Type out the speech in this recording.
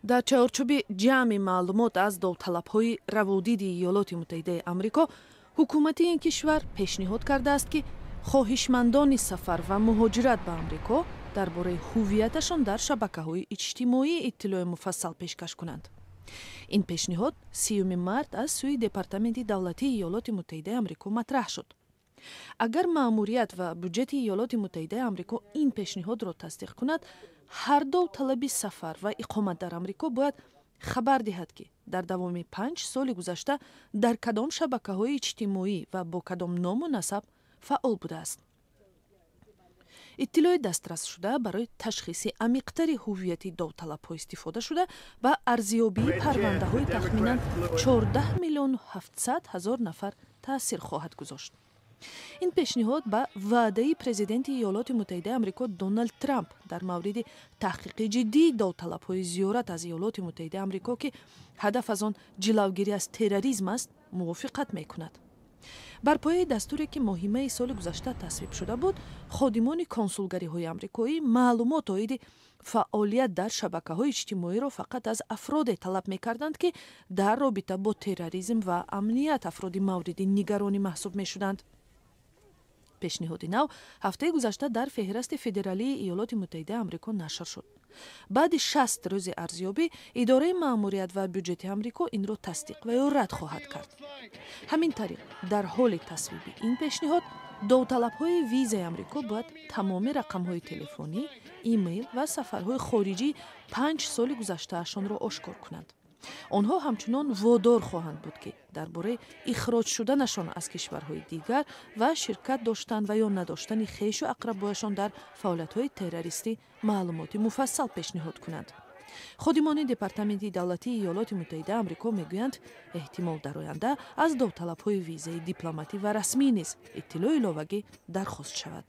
дар чаҳорчӯби ҷамъи маълумот аз довталабҳои раводиди Иёлоти Муттаҳидаи Амрико, ҳукумати ин кишвар пешниҳод кардааст, ки хоҳишмандони сафар ва муҳоҷират ба Амрико дар бораи ҳуввияташон дар шабакаҳои иҷтимоӣ иттилои муфассал пешкаш кунанд. ин пешниҳод 30 март аз сӯи Департаменти давлатии Иёлоти Муттаҳидаи Амрико матраҳ шуд. агар маъмурият ва бюҷети Иёлоти Муттаҳидаи Амрико ин пешниҳодро тасдиқ кунад, ҳар довталаби сафар ва иқомат дар Амрико бояд хабар диҳад, ки дар давоми 5 соли гузашта дар кадом шабакаҳои иҷтимоӣ ва бо кадом ному насаб фаъол будааст. иттилои дастрасшуда барои ташхиси амиқтари ҳуввияти довталабҳо истифода шуда ба арзёбии парвандаҳои тахминан 14 миллион 700 ҳазор нафар таъсир хоҳад гузошт. ин пешниҳод ба ваъдаи президенти Иёлоти Муттаҳидаи Амрико Доналд Трамп дар мавриди таҳқиқи ҷиддии довталабҳои зиёрат аз Иёлоти Муттаҳидаи Амрико, ки ҳадаф аз он ҷилавгирӣ аз терроризм аст, мувофиқат мекунад. бар пояи дастуре, ки моҳи майи соли гузашта тасвиб шуда буд, ходимони консулгариҳои амрикоӣ маълумот оиди фаъолият дар шабакаҳои иҷтимоиро фақат аз афроде талаб мекарданд, ки дар робита бо терроризм ва амният афроди мавриди нигаронӣ маҳсуб мешуданд. пешниҳоди нав ҳафтаи гузашта дар феҳристи федералии Иёлоти Муттаҳидаи Амрико нашр шуд. баъди 60 рӯзи арзёбӣ идораи маъмурият ва бюҷети Амрико инро тасдиқ ва ё рад хоҳад кард. ҳамин тариқ дар ҳоли тасвиби ин пешниҳод довталабҳои визаи Амрико бояд тамоми рақамҳои телефонӣ, имейл ва сафарҳои хориҷии 5 соли гузаштаашонро ошкор кунанд. онҳо ҳамчунон водор хоҳанд буд, ки дар бораи ихроҷ шуданашон аз кишварҳои дигар ва ширкат доштан ва ё надоштани хешу ақрабояшон дар фаъолиятҳои террористӣ маълумоти муфассал пешниҳод кунанд. ходимони Департаменти давлатии Иёлоти Муттаҳидаи Амрико мегӯянд, эҳтимол дар оянда аз довталабҳои визаи дипломатӣ ва расмӣ низ иттилои иловагӣ дархост шавад.